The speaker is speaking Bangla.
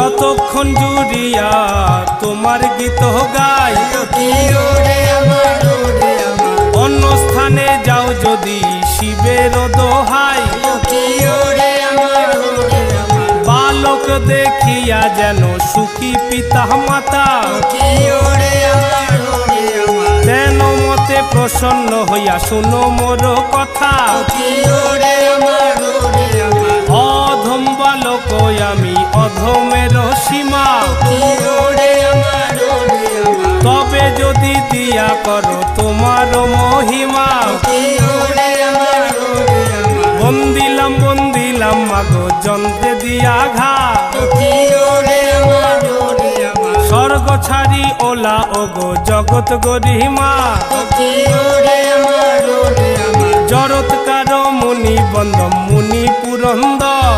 যতক্ষণ জুড়িয়া তোমার গীত গাই, অন্য স্থানে যাও যদি শিবের দোহাই। বালক দেখিয়া যেন সুখী পিতা মাতা, তেন মতে প্রসন্ন হইয়া শুনো মোর কথা। অধম বালক আমি অধমের সীমা, তবে যদি দিয়া করো তোমার মহিমা। বন্দিলাম বন্দিলাম মাগো যন্ত্রে দিয়া ঘা, স্বর্গ ছাড়ি ওলা ওগো জগৎ গরিমা। জড়ৎকার মুনি বন্দম মুনি পুরন্দর,